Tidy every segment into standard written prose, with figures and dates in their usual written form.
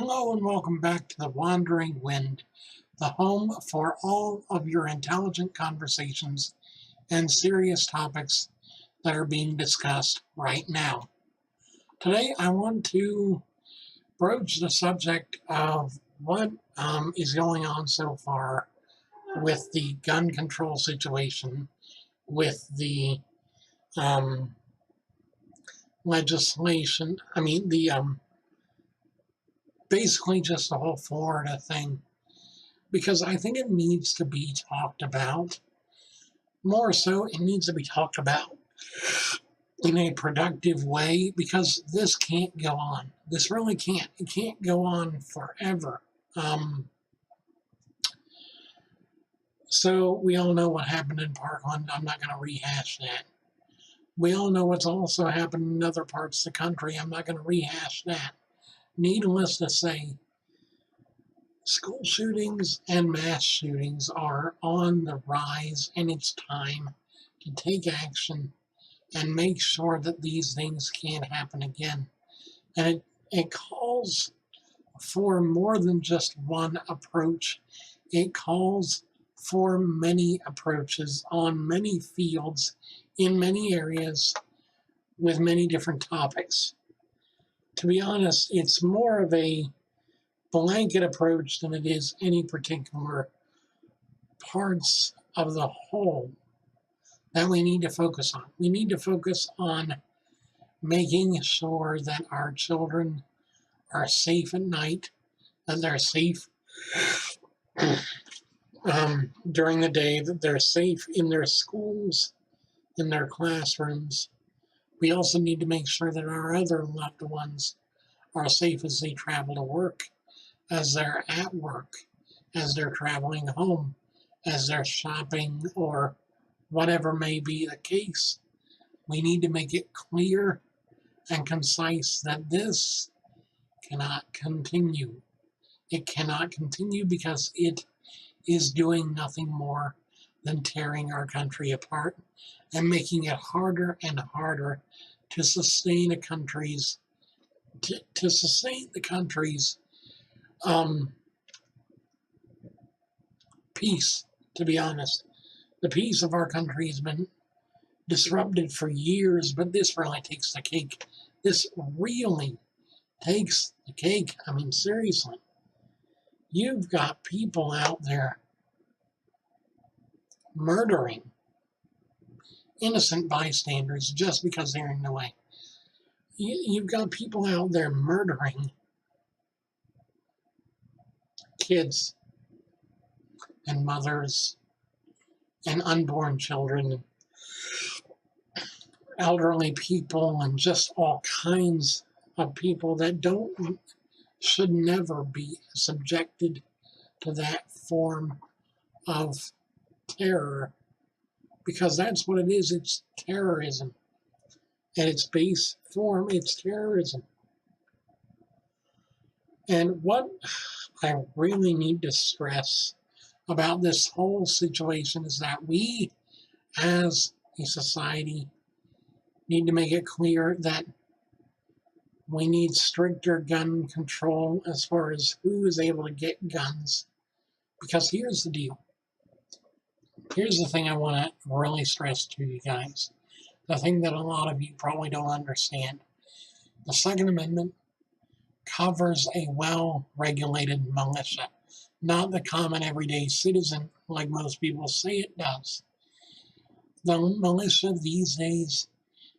Hello and welcome back to the Wandering Wind, the home for all of your intelligent conversations and serious topics that are being discussed right now. Today I want to broach the subject of what is going on so far with the gun control situation, with the legislation, basically just the whole Florida thing, because I think it needs to be talked about. More so, it needs to be talked about in a productive way, because this can't go on. This really can't. It can't go on forever. So we all know what happened in Parkland. I'm not going to rehash that. We all know what's also happened in other parts of the country. I'm not going to rehash that. Needless to say, school shootings and mass shootings are on the rise, and it's time to take action and make sure that these things can't happen again. And it calls for more than just one approach. It calls for many approaches on many fields, in many areas, with many different topics. To be honest, it's more of a blanket approach than it is any particular parts of the whole that we need to focus on. We need to focus on making sure that our children are safe at night, that they're safe during the day, that they're safe in their schools, in their classrooms. We also need to make sure that our other loved ones are safe as they travel to work, as they're at work, as they're traveling home, as they're shopping, or whatever may be the case. We need to make it clear and concise that this cannot continue. It cannot continue because it is doing nothing more than tearing our country apart and making it harder and harder to sustain the country's peace. To be honest, the peace of our country has been disrupted for years, but this really takes the cake. This really takes the cake. I mean, seriously, you've got people out there murdering innocent bystanders just because they're in the way. You've got people out there murdering kids and mothers and unborn children, elderly people, and just all kinds of people that should never be subjected to that form of terror, because that's what it is. It's terrorism. At its base form, it's terrorism. And what I really need to stress about this whole situation is that we, as a society, need to make it clear that we need stricter gun control as far as who is able to get guns. Because here's the deal. Here's the thing I want to really stress to you guys. The thing that a lot of you probably don't understand. The Second Amendment covers a well-regulated militia, not the common everyday citizen like most people say it does. The militia these days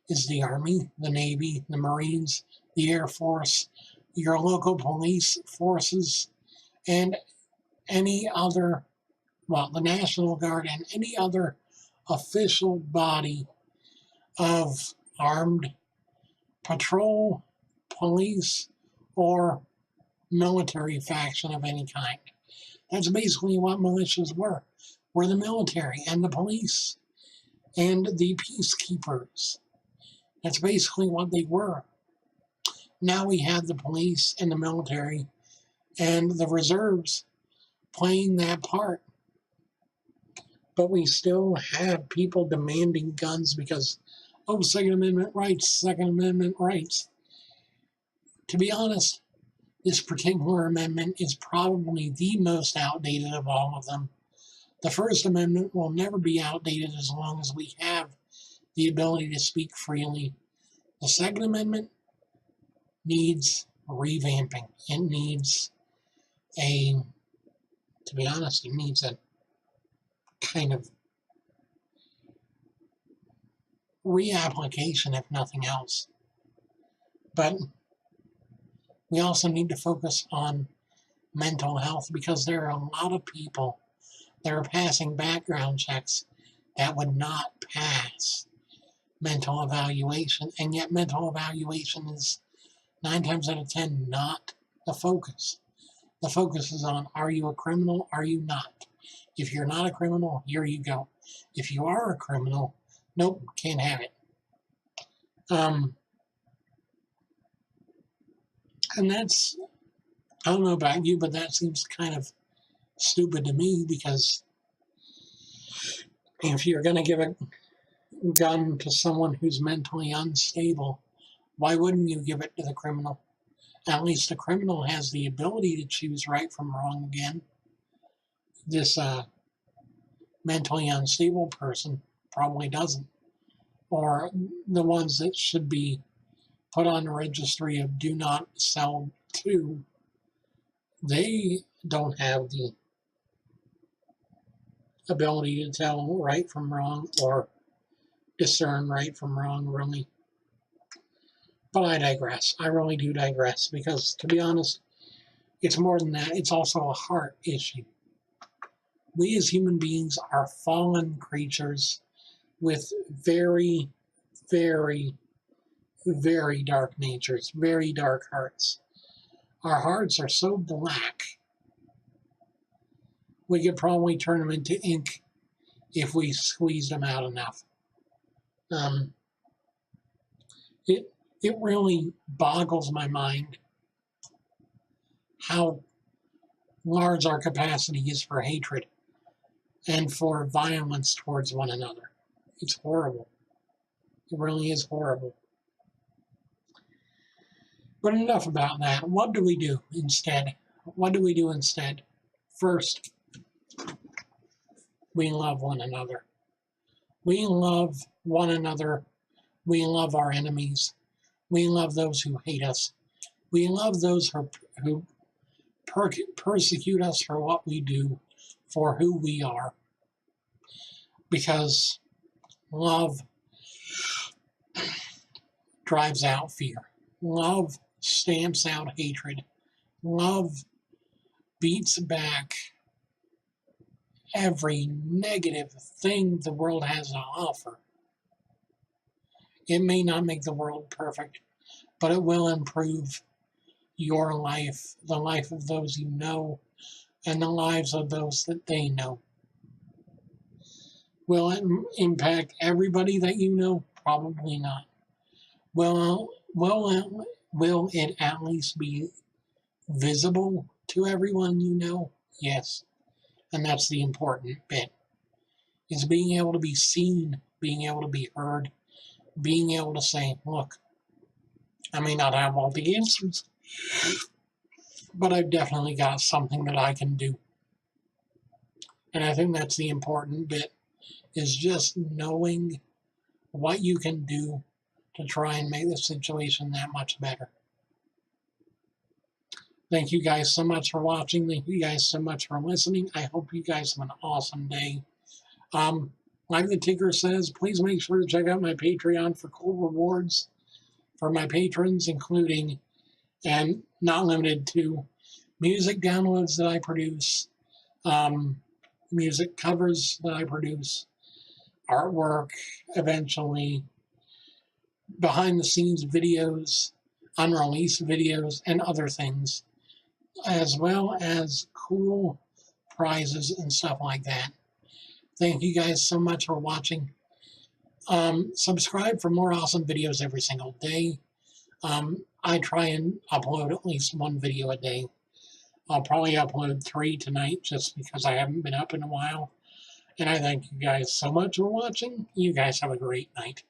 is the Army, the Navy, the Marines, the Air Force, your local police forces, and any other, the National Guard, and any other official body of armed patrol, police, or military faction of any kind. That's basically what militias were. Were the military and the police and the peacekeepers. That's basically what they were. Now we have the police and the military and the reserves playing that part. But we still have people demanding guns because, Second Amendment rights, Second Amendment rights. To be honest, This particular amendment is probably the most outdated of all of them. The First Amendment will never be outdated as long as we have the ability to speak freely. The Second Amendment needs revamping. It needs to be honest, it needs a kind of reapplication, if nothing else. But we also need to focus on mental health, because there are a lot of people that are passing background checks that would not pass mental evaluation, and yet mental evaluation is 9 times out of 10 not the focus. The focus is on, are you a criminal? Are you not? If you're not a criminal, here you go. If you are a criminal, nope, can't have it. And that's, I don't know about you, but that seems kind of stupid to me, because if you're going to give a gun to someone who's mentally unstable, why wouldn't you give it to the criminal? At least the criminal has the ability to choose right from wrong again. This mentally unstable person probably doesn't. Or the ones that should be put on the registry of do not sell to, they don't have the ability to tell right from wrong or discern right from wrong, really. But I digress. I really do digress, because, to be honest, it's more than that. It's also a heart issue. We as human beings are fallen creatures with very, very, very dark natures, very dark hearts. Our hearts are so black, we could probably turn them into ink if we squeezed them out enough. It really boggles my mind how large our capacity is for hatred and for violence towards one another. It's horrible. It really is horrible. But enough about that. What do we do instead? What do we do instead? First, we love one another. We love one another. We love our enemies. We love those who hate us. We love those who persecute us for what we do, for who we are. Because love drives out fear. Love stamps out hatred. Love beats back every negative thing the world has to offer. It may not make the world perfect, but it will improve your life, the life of those you know, and the lives of those that they know. Will it impact everybody that you know? Probably not. Will it at least be visible to everyone you know? Yes. And that's the important bit, is being able to be seen, being able to be heard, being able to say, look, I may not have all the answers, but I've definitely got something that I can do. And I think that's the important bit, is just knowing what you can do to try and make the situation that much better. Thank you guys so much for watching. Thank you guys so much for listening. I hope you guys have an awesome day. Like the Tinker says, please make sure to check out my Patreon for cool rewards for my patrons, including, and not limited to, music downloads that I produce, music covers that I produce, artwork, eventually, behind-the-scenes videos, unreleased videos, and other things, as well as cool prizes and stuff like that. Thank you guys so much for watching. Subscribe for more awesome videos every single day. I try and upload at least one video a day. I'll probably upload 3 tonight just because I haven't been up in a while. And I thank you guys so much for watching. You guys have a great night.